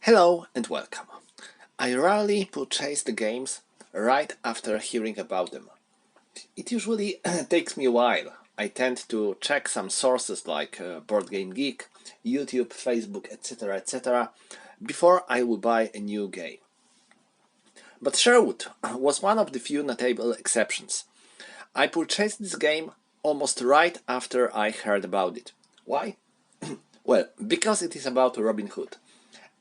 Hello and welcome. I rarely purchase the games right after hearing about them. It usually takes me a while. I tend to check some sources like Board Game Geek, YouTube, Facebook, etc. before I will buy a new game. But Sherwood was one of the few notable exceptions. I purchased this game almost right after I heard about it. Why? Well, because it is about Robin Hood.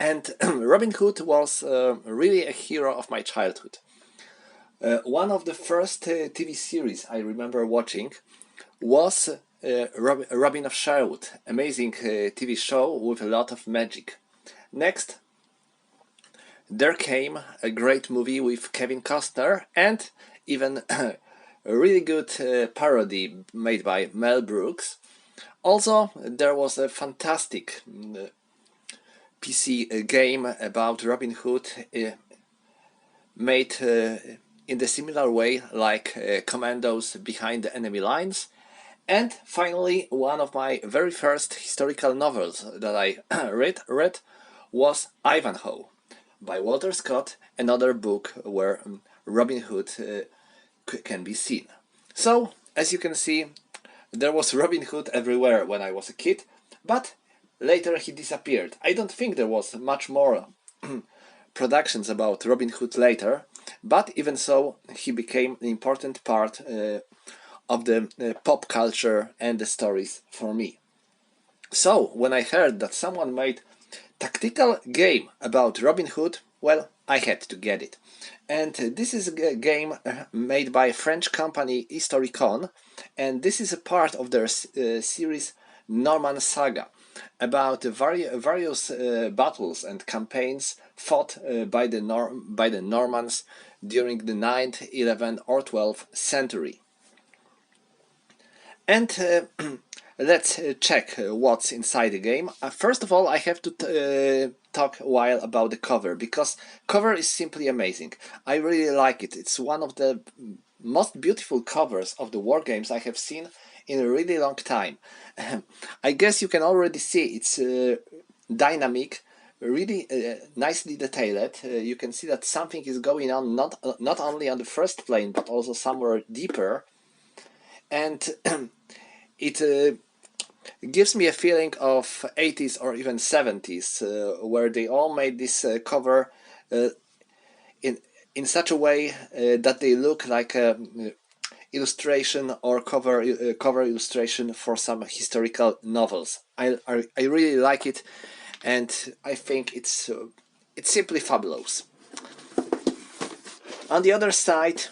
And Robin Hood was really a hero of my childhood. One of the first TV series I remember watching was Robin of Sherwood, amazing TV show with a lot of magic. Next, there came a great movie with Kevin Costner and even a really good parody made by Mel Brooks. Also, there was a fantastic PC game about Robin Hood made in the similar way like Commandos Behind the Enemy Lines. And finally, one of my very first historical novels that I read was Ivanhoe by Walter Scott, another book where Robin Hood can be seen. So, as you can see, there was Robin Hood everywhere when I was a kid, but later he disappeared. I don't think there was much more productions about Robin Hood later, but even so, he became an important part of the pop culture and the stories for me. So, when I heard that someone made tactical game about Robin Hood, well, I had to get it. And this is a game made by a French company Historicone, and this is a part of their series Norman Saga, about the various battles and campaigns fought by the Normans during the 9th, 11th or 12th century. And let's check what's inside the game. First of all, I have to talk a while about the cover, because cover is simply amazing. I really like it. It's one of the most beautiful covers of the war games I have seen in a really long time. I guess you can already see it's dynamic, really nicely detailed. You can see that something is going on not only on the first plane but also somewhere deeper, and it gives me a feeling of 80s or even 70s, where they all made this cover in such a way that they look like a illustration or cover illustration for some historical novels. I really like it, and I think it's simply fabulous. On the other side,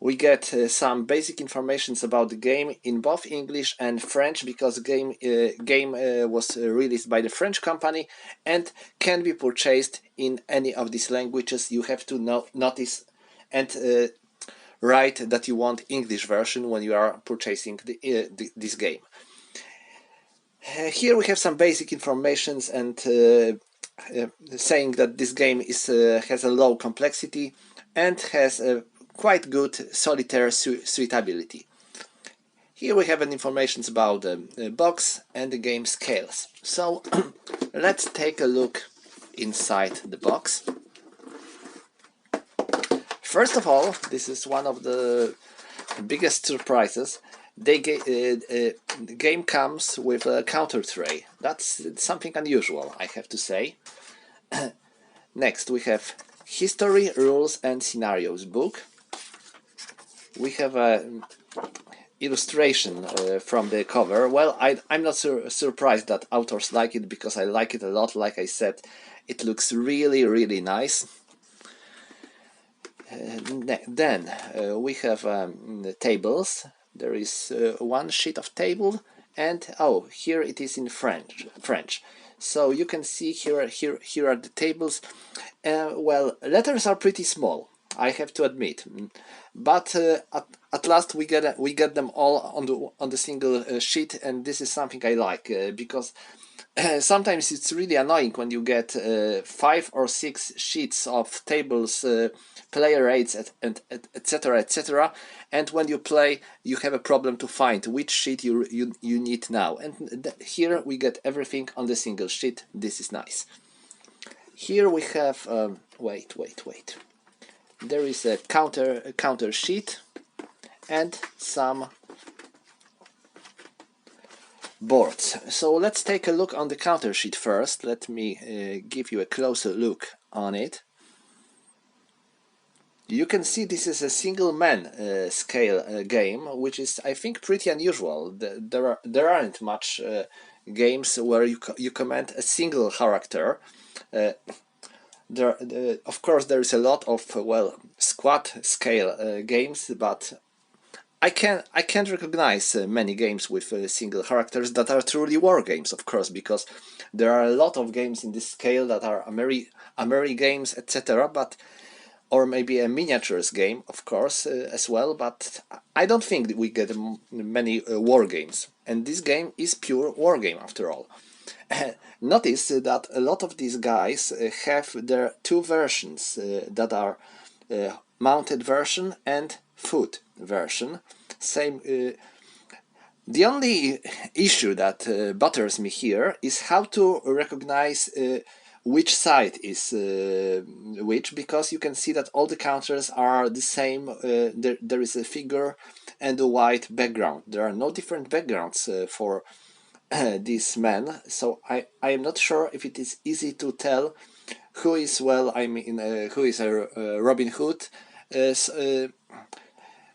we get some basic informations about the game in both English and French, because the game was released by the French company and can be purchased in any of these languages. You have to notice and write that you want English version when you are purchasing this game. Here we have some basic informations and saying that this game has a low complexity and has a quite good solitaire suitability. Here we have information about the box and the game scales. So let's take a look inside the box. First of all, this is one of the biggest surprises. The game comes with a counter tray. That's something unusual, I have to say. Next we have History, Rules and Scenarios book. We have an illustration from the cover. Well, I'm not surprised that authors like it, because I like it a lot. Like I said, it looks really nice. Then we have the tables. There is one sheet of table, and oh, here it is in French. So you can see here are the tables. Well, letters are pretty small, I have to admit, but at last we get them all on the single sheet, and this is something I like, because sometimes it's really annoying when you get 5 or 6 sheets of tables, player rates, and etc. etc. And when you play, you have a problem to find which sheet you need now. And here we get everything on the single sheet. This is nice. Here we have wait. There is a counter sheet and some boards. So let's take a look on the counter sheet first. Let me give you a closer look on it. You can see this is a single man scale game, which is, I think, pretty unusual. There aren't much games where you command a single character. Of course, there is a lot of squad scale games, but I can't recognize many games with single characters that are truly war games, of course, because there are a lot of games in this scale that are Ameri games, etc. But or maybe a miniatures game, of course, as well. But I don't think we get many war games, and this game is pure war game after all. Notice that a lot of these guys have their two versions that are mounted version and foot version. Same. The only issue that bothers me here is how to recognize which side is which, because you can see that all the counters are the same. There is a figure and a white background. There are no different backgrounds for these men, so I am not sure if it is easy to tell who is who is a Robin Hood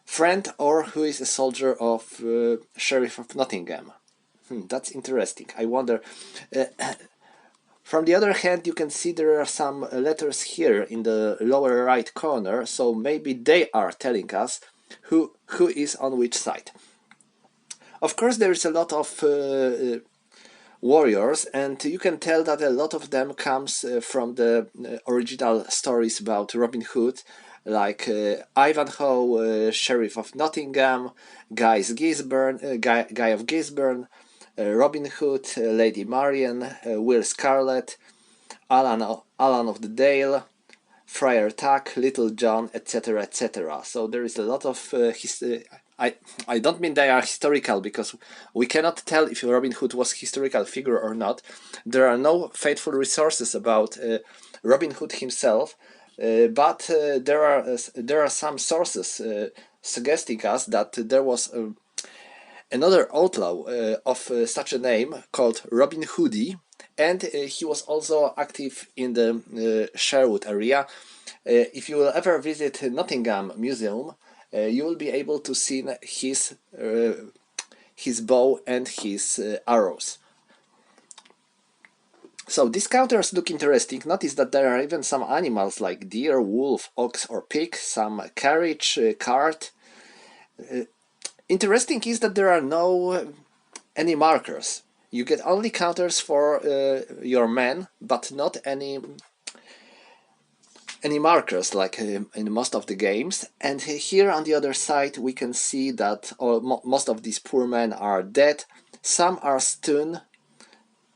friend or who is a soldier of Sheriff of Nottingham. That's interesting. I wonder. From the other hand, you can see there are some letters here in the lower right corner, so maybe they are telling us who is on which side. Of course, there is a lot of warriors, and you can tell that a lot of them comes from the original stories about Robin Hood, like Ivanhoe, Sheriff of Nottingham, Guy of Gisborne, Robin Hood, Lady Marian, Will Scarlet, Alan of the Dale, Friar Tuck, Little John, etc. etc. So there is a lot of I don't mean they are historical, because we cannot tell if Robin Hood was a historical figure or not. There are no faithful resources about Robin Hood himself, but there are some sources suggesting us that there was another outlaw of such a name called Robin Hoodie, and he was also active in the Sherwood area. If you will ever visit Nottingham Museum, you will be able to see his bow and his arrows. So these counters look interesting. Notice that there are even some animals like deer, wolf, ox or pig, some carriage, cart. Interesting is that there are no any markers. You get only counters for your men, but not any markers like in most of the games. And here on the other side we can see that most of these poor men are dead. Some are stunned,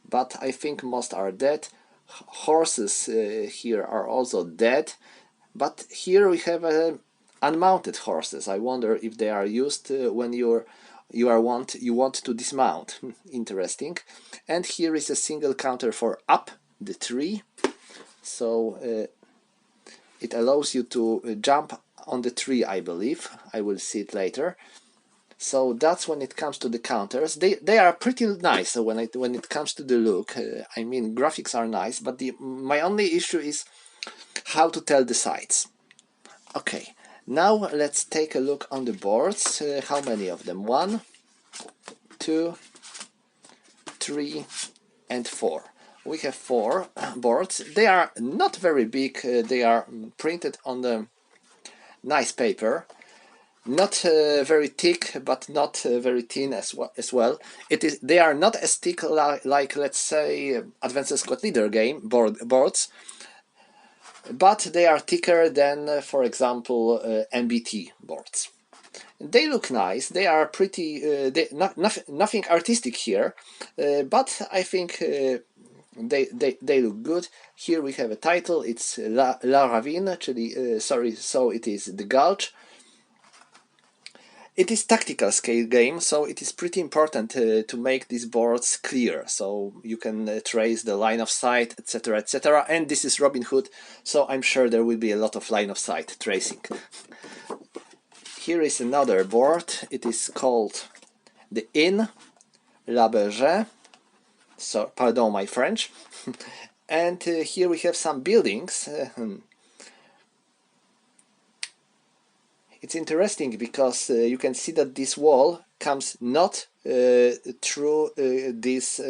but I think most are dead. Horses here are also dead, but here we have unmounted horses. I wonder if they are used when you want to dismount. Interesting. And here is a single counter for up the tree, so it allows you to jump on the tree, I believe. I will see it later. So that's when it comes to the counters. They are pretty nice when it comes to the look. I mean, graphics are nice, but my only issue is how to tell the sides. Okay, now let's take a look on the boards. How many of them? 1, 2, 3, and 4. We have 4 boards. They are not very big. They are printed on the nice paper. Not very thick, but not very thin as well. They are not as thick like let's say Advanced Squad Leader game boards, but they are thicker than, for example, MBT boards. They look nice. They are pretty. Nothing artistic here, but I think they look good. Here we have a title. It's La Ravine, czyli, sorry. So it is the Gulch. It is tactical scale game, so it is pretty important to make these boards clear, so you can trace the line of sight, etc., etc. And this is Robin Hood, so I'm sure there will be a lot of line of sight tracing. Here is another board. It is called the Inn, La Berger. So, pardon my French. And here we have some buildings. It's interesting because you can see that this wall comes not through these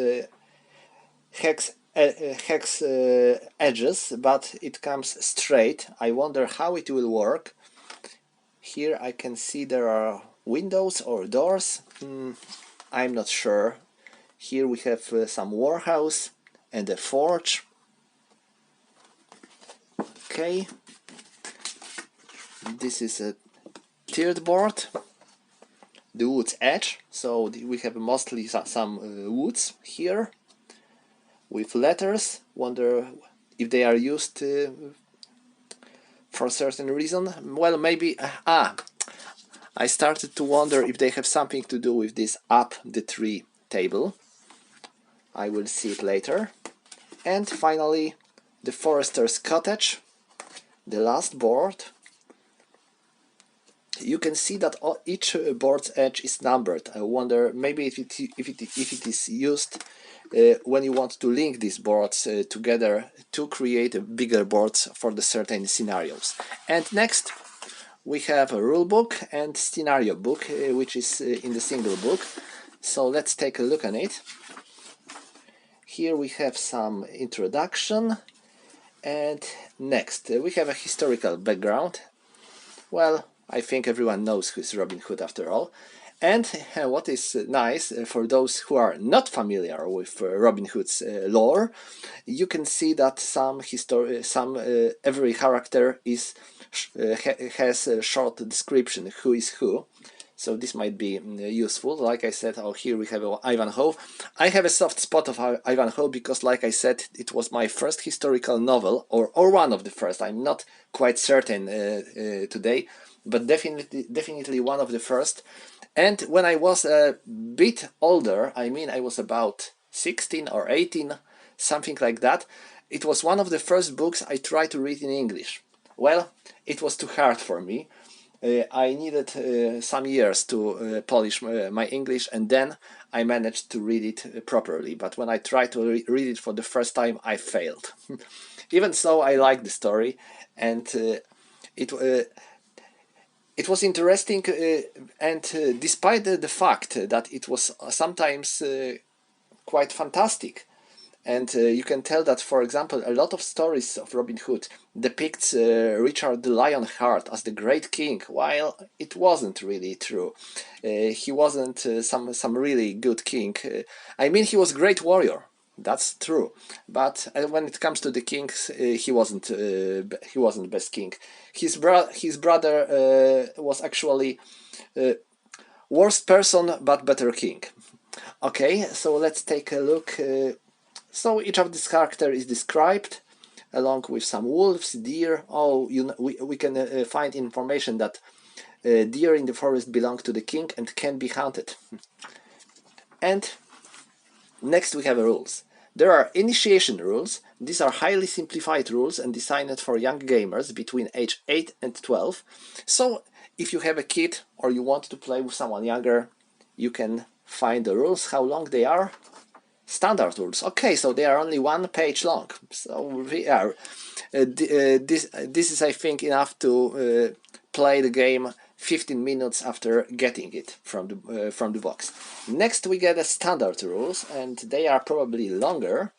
hex edges, but it comes straight. I wonder how it will work. Here I can see there are windows or doors. I'm not sure. Here we have some warehouse and a forge. Okay. This is a tiered board, the wood's edge, so we have mostly some woods here with letters. Wonder if they are used for a certain reason. Well, maybe I started to wonder if they have something to do with this up the tree table. I will see it later. And finally the forester's cottage, the last board. You can see that each board's edge is numbered. I wonder maybe if it is used when you want to link these boards together to create bigger boards for the certain scenarios. And next we have a rule book and scenario book, which is in the single book. So let's take a look at it. Here we have some introduction, and next we have a historical background. Well, I think everyone knows who is Robin Hood after all. And what is nice for those who are not familiar with Robin Hood's lore, you can see that every character has a short description who is who. So this might be useful. Like I said, here we have Ivanhoe. I have a soft spot of Ivanhoe because, like I said, it was my first historical novel, or one of the first. I'm not quite certain today, but definitely one of the first. And when I was a bit older, I mean I was about 16 or 18, something like that, it was one of the first books I tried to read in English. Well, it was too hard for me. I needed some years to polish my English, and then I managed to read it properly. But when I tried to read it for the first time, I failed. Even so, I liked the story, and it was interesting, and despite the fact that it was sometimes quite fantastic, and you can tell that, for example, a lot of stories of Robin Hood depicts Richard the Lionheart as the great king, while it wasn't really true. He wasn't some really good king. I mean, he was a great warrior. That's true, but when it comes to the kings, he wasn't best king. His brother was actually worst person but better king. Okay, so let's take a look. So each of these characters is described along with some wolves, deer. Oh, we can find information that deer in the forest belong to the king and can be hunted. And next we have rules. There are initiation rules. These are highly simplified rules and designed for young gamers between age 8 and 12. So if you have a kid or you want to play with someone younger, you can find the rules. How long they are? Standard rules. Okay, so they are only 1 page long. So we are. This is, I think, enough to play the game 15 minutes after getting it from the box. Next we get the standard rules, and they are probably longer.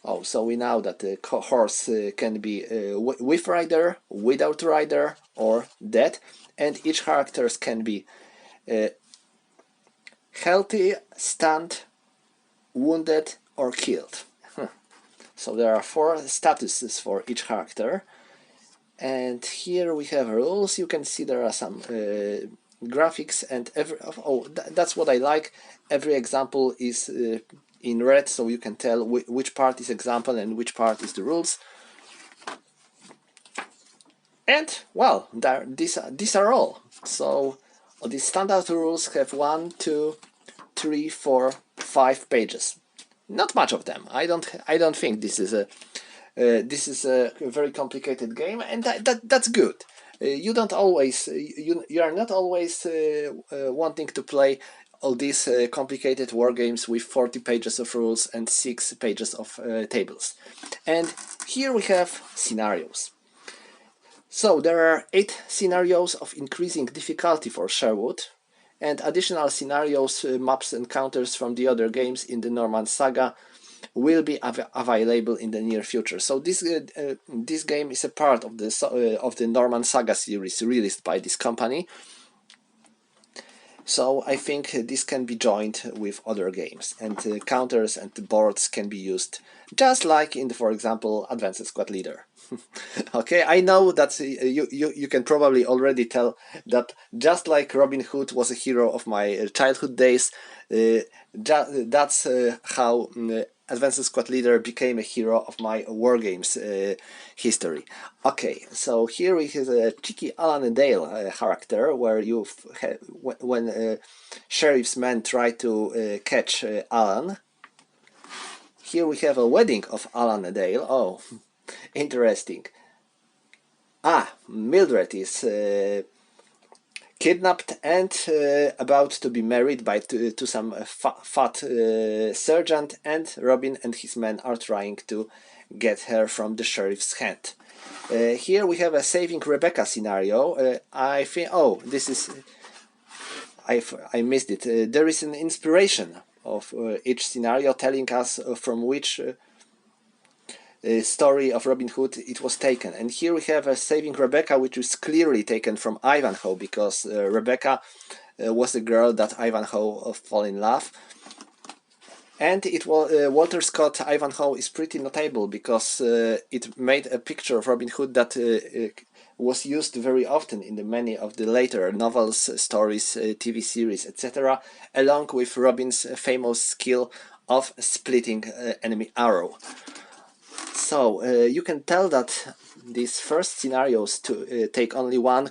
Oh, so we know that the horse can be with rider, without rider, or dead, and each characters can be healthy, stunned, wounded, or killed. So there are 4 statuses for each character. And here we have rules. You can see there are some graphics, and that's what I like. Every example is in red, so you can tell which part is example and which part is the rules. And well, these are all. So the standard rules have 1, 2, 3, 4, 5 pages. Not much of them. I don't think this is a very complicated game, and that's good. You don't always you are not always wanting to play all these complicated war games with 40 pages of rules and 6 pages of tables. And here we have scenarios. So there are 8 scenarios of increasing difficulty for Sherwood, and additional scenarios, maps and counters from the other games in the Norman Saga will be available in the near future. So this game is a part of the Norman Saga series released by this company. So I think this can be joined with other games, and counters and boards can be used just like in the, for example, Advanced Squad Leader. Okay, I know that you can probably already tell that just like Robin Hood was a hero of my childhood days, that's how Advanced Squad Leader became a hero of my wargames history. Okay, so here we have a cheeky Alan and Dale character, where you when sheriff's men try to catch Alan. Here we have a wedding of Alan and Dale. Oh, interesting. Mildred is kidnapped and about to be married to some fat sergeant, and Robin and his men are trying to get her from the sheriff's hand. Here we have a saving Rebecca scenario. I think, this is, I missed it. There is an inspiration of each scenario telling us from which story of Robin Hood it was taken. And here we have a saving Rebecca, which is clearly taken from Ivanhoe, because Rebecca was the girl that Ivanhoe fell in love. And it was Walter Scott Ivanhoe is pretty notable because it made a picture of Robin Hood that was used very often in many of the later novels, stories, TV series, etc., along with Robin's famous skill of splitting enemy arrow. So you can tell that these first scenarios take only one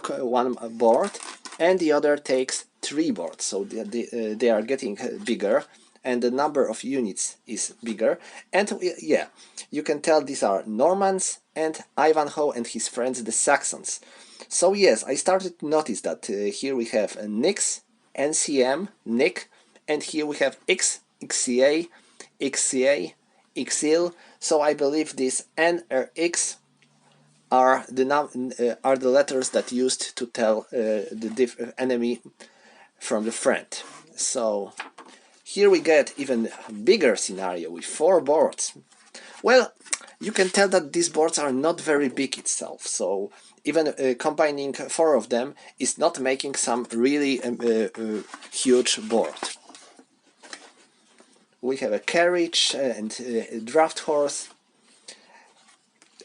board, and the other takes 3 boards. So they are getting bigger, and the number of units is bigger. And yeah, you can tell these are Normans and Ivanhoe and his friends the Saxons. So yes, I started to notice that here we have Nix, NCM, Nick, and here we have X, XCA, XCA, XIL. So I believe this N or X are the letters that used to tell the enemy from the friend. So here we get even bigger scenario with 4 boards. Well, you can tell that these boards are not very big itself, so even combining 4 of them is not making some really huge board. We have a carriage and a draft horse.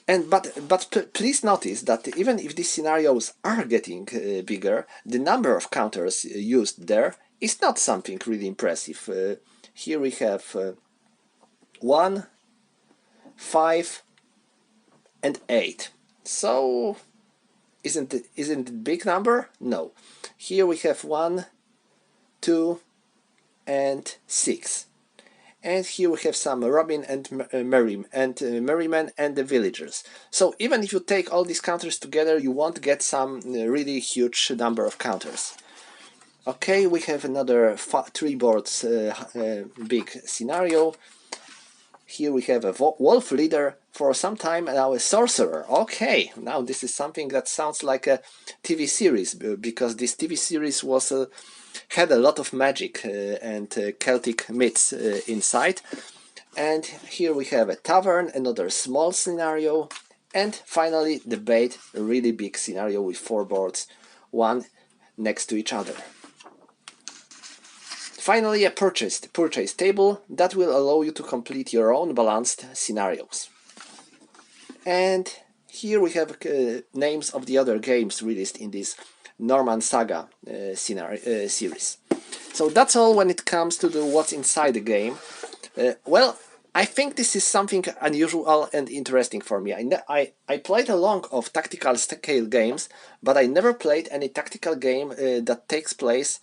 But please notice that even if these scenarios are getting bigger, the number of counters used there is not something really impressive. Here we have 1, 5, and 8. So isn't it big number? No. Here we have 1, 2, and 6. And here we have some Robin and Merrymen and the villagers. So even if you take all these counters together, you won't get some really huge number of counters. Okay, we have another 3 boards big scenario. Here we have a wolf leader, for some time now a sorcerer. Okay, now this is something that sounds like a TV series, because this TV series was had a lot of magic and Celtic myths inside. And here we have a tavern, another small scenario, and finally the bait, a really big scenario with 4 boards, one next to each other. Finally, a purchase table that will allow you to complete your own balanced scenarios. And here we have names of the other games released in this Norman Saga series. So that's all when it comes to what's inside the game. Well, I think this is something unusual and interesting for me. I played a lot of tactical scale games, but I never played any tactical game that takes place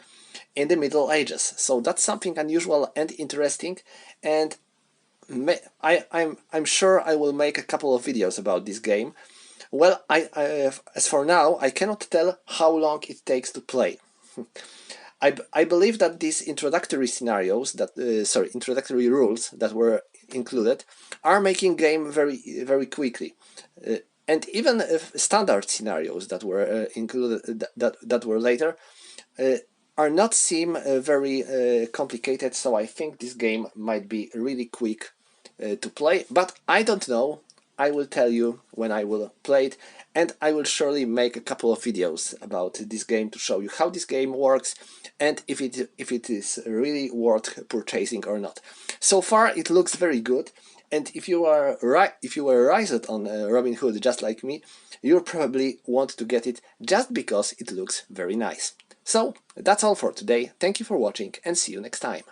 in the Middle Ages. So that's something unusual and interesting, and I'm sure I will make a couple of videos about this game. Well, as for now, I cannot tell how long it takes to play. I believe that these introductory scenarios, introductory rules that were included, are making game very quickly, and even if standard scenarios that were included that were later are not seem very complicated. So I think this game might be really quick to play, but I don't know. I will tell you when I will play it, and I will surely make a couple of videos about this game to show you how this game works and if it is really worth purchasing or not. So far it looks very good, and if you were raised on Robin Hood just like me, you probably want to get it just because it looks very nice. So that's all for today. Thank you for watching, and see you next time.